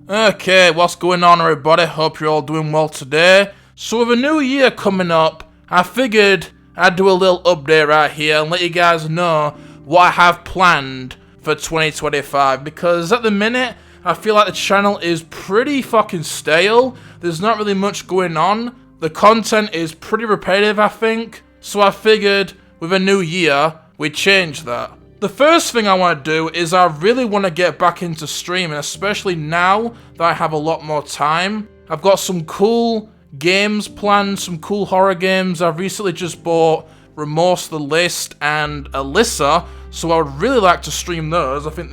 Okay, what's going on everybody? Hope you're all doing well today. So with a new year coming up, I figured I'd do a little update right here and let you guys know what I have planned for 2025, because at the minute, I feel like the channel is pretty fucking stale. There's not really much going on. The content is pretty repetitive, I think. So I figured with a new year, we'd change that. The first thing I want to do is I really want to get back into streaming, especially now that I have a lot more time. I've got some cool games planned, some cool horror games. I've recently just bought Remorse the List and Alyssa, so I would really like to stream those. I think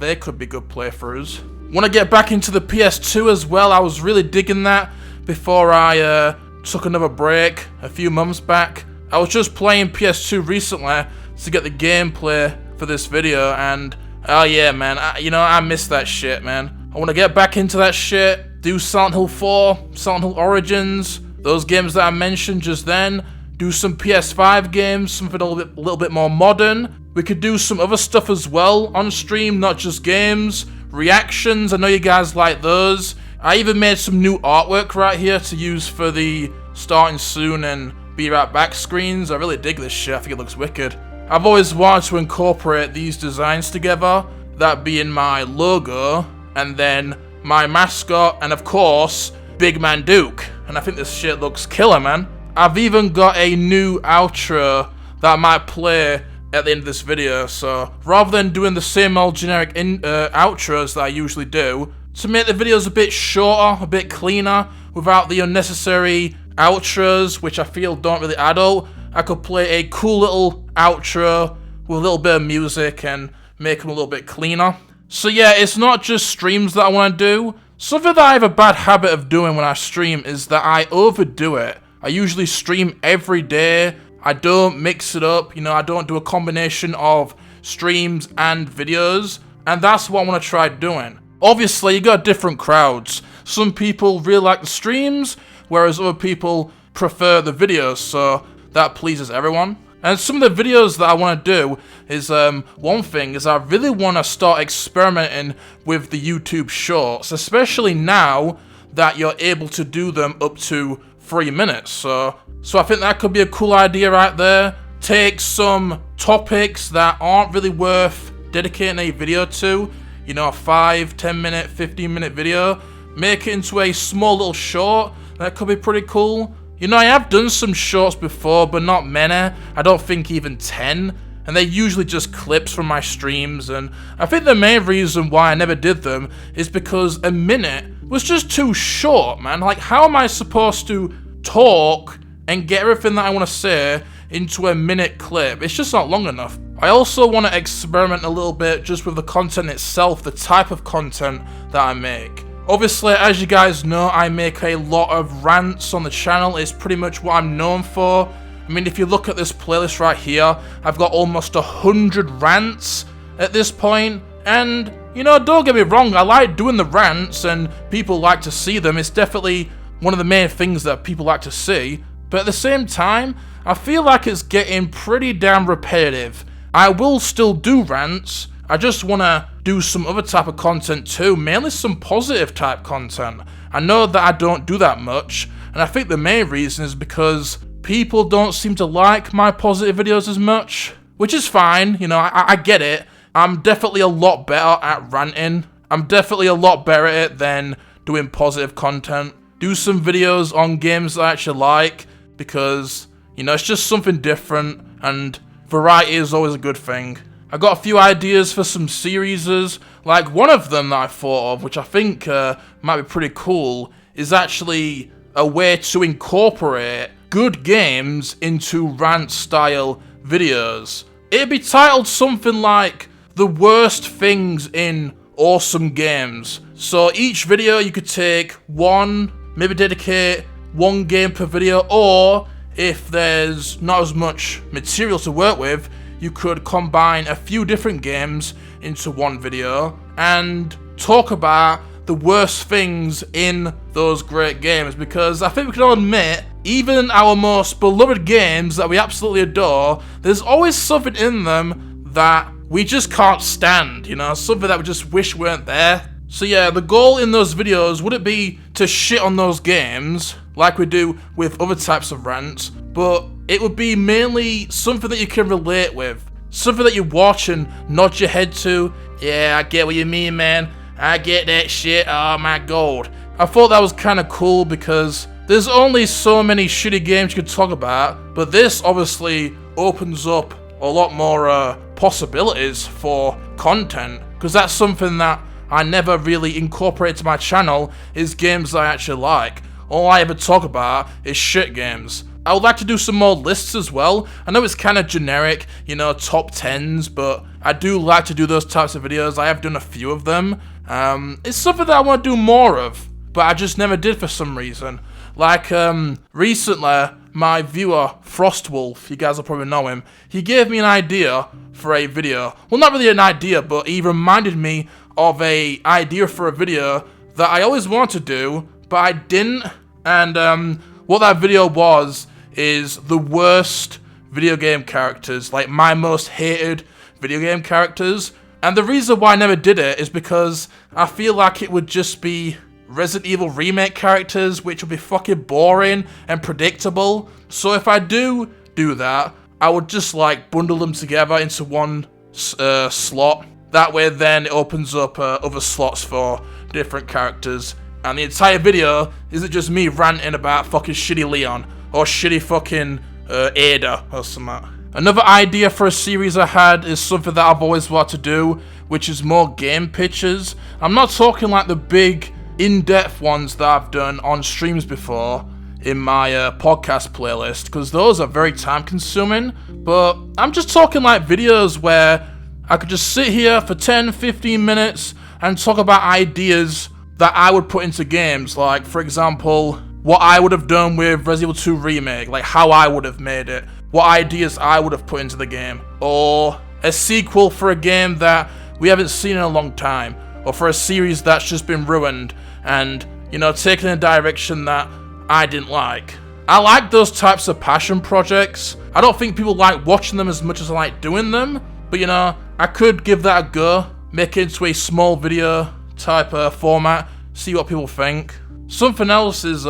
they could be good playthroughs. Want to get back into the PS2 as well. I was really digging that before I took another break a few months back. I was just playing PS2 recently to get the gameplay for this video, and oh yeah, man, I miss that shit, man. I want to get back into that shit, do Silent Hill 4, Silent Hill Origins, those games that I mentioned just then, do some PS5 games, something a little bit more modern. We could do some other stuff as well on stream, not just games, reactions, I know you guys like those. I even made some new artwork right here to use for the starting soon and be right back screens. I really dig this shit, I think it looks wicked. I've always wanted to incorporate these designs together, that being my logo, and then my mascot, and of course, Big Man Duke. And I think this shit looks killer, man. I've even got a new outro that I might play at the end of this video, so rather than doing the same old generic outros that I usually do, to make the videos a bit shorter, a bit cleaner, without the unnecessary outros, which I feel don't really add up, I could play a cool little outro with a little bit of music and make them a little bit cleaner. So yeah, it's not just streams that I want to do. Something that I have a bad habit of doing when I stream is that I overdo it. I usually stream every day. I don't mix it up, I don't do a combination of streams and videos, and that's what I want to try doing. Obviously, you got different crowds. Some people really like the streams, whereas other people prefer the videos, so that pleases everyone. And some of the videos that I want to do is, one thing is I really want to start experimenting with the YouTube Shorts, especially now that you're able to do them up to 3 minutes. So I think that could be a cool idea right there. Take some topics that aren't really worth dedicating a video to, a 5, 10 minute, 15 minute video, make it into a small little short. That could be pretty cool. I have done some shorts before, but not many. I don't think even 10. And they're usually just clips from my streams. And I think the main reason why I never did them is because a minute was just too short, man. Like, how am I supposed to talk and get everything that I want to say into a minute clip? It's just not long enough. I also want to experiment a little bit just with the content itself, the type of content that I make. Obviously, as you guys know, I make a lot of rants on the channel. It's pretty much what I'm known for. I mean, if you look at this playlist right here, I've got almost 100 rants at this point. And, don't get me wrong, I like doing the rants and people like to see them. It's definitely one of the main things that people like to see. But at the same time, I feel like it's getting pretty damn repetitive. I will still do rants. I just want to do some other type of content too, mainly some positive type content. I know that I don't do that much, and I think the main reason is because people don't seem to like my positive videos as much, which is fine, I get it. I'm definitely a lot better at ranting. I'm definitely a lot better at it than doing positive content. Do some videos on games that I actually like, because, it's just something different, and variety is always a good thing. I got a few ideas for some series, like one of them that I thought of, which I think might be pretty cool, is actually a way to incorporate good games into rant-style videos. It'd be titled something like, The Worst Things in Awesome Games. So each video you could take one, maybe dedicate one game per video, or if there's not as much material to work with, you could combine a few different games into one video and talk about the worst things in those great games, because I think we can all admit, even our most beloved games that we absolutely adore, there's always something in them that we just can't stand, something that we just wish weren't there. So yeah, the goal in those videos wouldn't be to shit on those games like we do with other types of rants, but it would be mainly something that you can relate with. Something that you watch and nod your head to. Yeah, I get what you mean, man. I get that shit. Oh my god. I thought that was kind of cool because there's only so many shitty games you could talk about, but this obviously opens up a lot more possibilities for content, because that's something that I never really incorporate to my channel, is games that I actually like. All I ever talk about is shit games. I would like to do some more lists as well. I know it's kind of generic, you know, top 10s, but I do like to do those types of videos. I have done a few of them. It's something that I want to do more of, but I just never did for some reason. Like, recently, my viewer, Frostwolf, you guys will probably know him, he gave me an idea for a video. Well, not really an idea, but he reminded me of a idea for a video that I always wanted to do, but I didn't. And, what that video was is the worst video game characters, like my most hated video game characters. And the reason why I never did it is because I feel like it would just be Resident Evil Remake characters, which would be fucking boring and predictable. So if I do that, I would just like bundle them together into one slot. That way then it opens up other slots for different characters. And the entire video isn't just me ranting about fucking shitty Leon or shitty fucking Ada or something. Another idea for a series I had is something that I've always wanted to do, which is more game pitches. I'm not talking like the big in-depth ones that I've done on streams before in my podcast playlist, because those are very time consuming, but I'm just talking like videos where I could just sit here for 10-15 minutes and talk about ideas that I would put into games. Like, for example, what I would have done with Resident Evil 2 Remake, like how I would have made it, what ideas I would have put into the game, or a sequel for a game that we haven't seen in a long time, or for a series that's just been ruined and, you know, taken in a direction that I didn't like. I like those types of passion projects. I don't think people like watching them as much as I like doing them, but, you know, I could give that a go, make it into a small video type format, see what people think. Something else is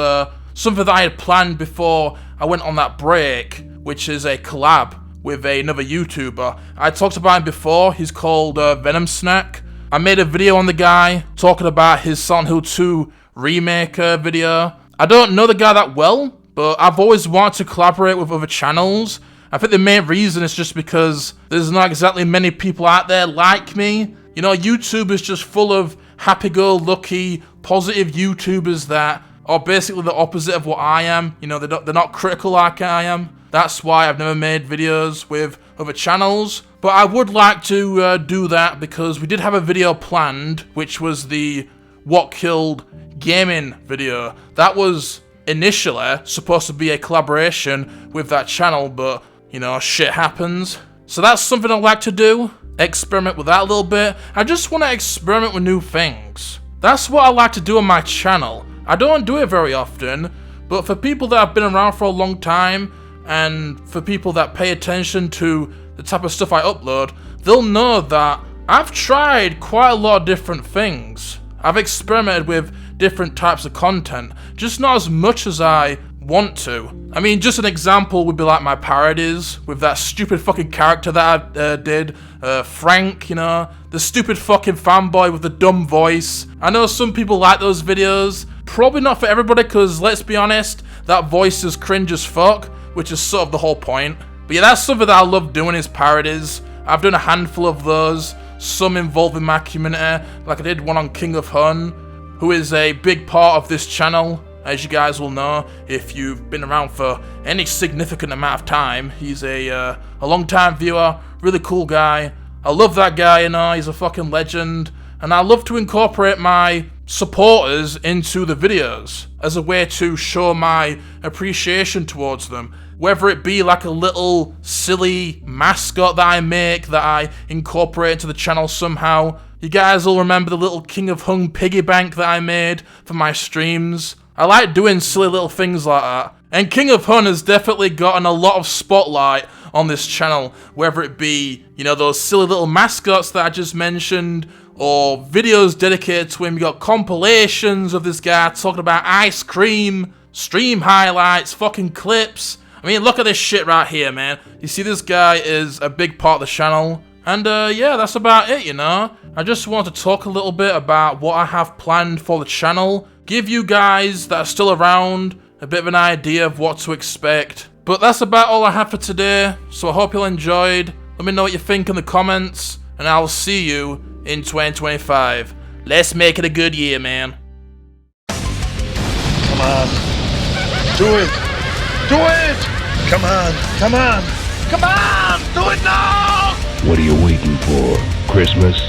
something that I had planned before I went on that break, which is a collab with another YouTuber. I talked about him before. He's called Venom Snack. I made a video on the guy talking about his Silent Hill 2 remake video. I don't know the guy that well, but I've always wanted to collaborate with other channels. I think the main reason is just because there's not exactly many people out there like me. You know, YouTube is just full of happy-go-lucky, positive YouTubers that are basically the opposite of what I am. You know, they're not critical like I am. That's why I've never made videos with other channels. But I would like to do that, because we did have a video planned, which was the What Killed Gaming video. That was initially supposed to be a collaboration with that channel, but, you know, shit happens. So that's something I'd like to do. Experiment with that a little bit. I just want to experiment with new things. That's what I like to do on my channel. I don't do it very often, but for people that have been around for a long time, and for people that pay attention to the type of stuff I upload, they'll know that I've tried quite a lot of different things. I've experimented with different types of content, just not as much as I want to. I mean, just an example would be like my parodies with that stupid fucking character that I did, Frank, you know, the stupid fucking fanboy with the dumb voice. I know some people like those videos, probably not for everybody, because let's be honest, that voice is cringe as fuck, which is sort of the whole point. But yeah, that's something that I love doing, is parodies. I've done a handful of those, some involving my community, like I did one on King of Hun, who is a big part of this channel. As you guys will know, if you've been around for any significant amount of time, he's a long-time viewer, really cool guy. I love that guy, you know, he's a fucking legend. And I love to incorporate my supporters into the videos as a way to show my appreciation towards them. Whether it be like a little silly mascot that I make, that I incorporate into the channel somehow. You guys will remember the little King of Hung piggy bank that I made for my streams. I like doing silly little things like that. And King of Hun has definitely gotten a lot of spotlight on this channel, whether it be, you know, those silly little mascots that I just mentioned, or videos dedicated to him. You got compilations of this guy talking about ice cream, stream highlights, fucking clips. I mean, look at this shit right here, man. You see, this guy is a big part of the channel. And yeah, that's about it, you know. I just want to talk a little bit about what I have planned for the channel. Give you guys that are still around a bit of an idea of what to expect. But that's about all I have for today, so I hope you enjoyed. Let me know what you think in the comments, and I'll see you in 2025. Let's make it a good year, man. Come on. Do it. Do it. Come on. Come on. Come on. Do it now. What are you waiting for? Christmas?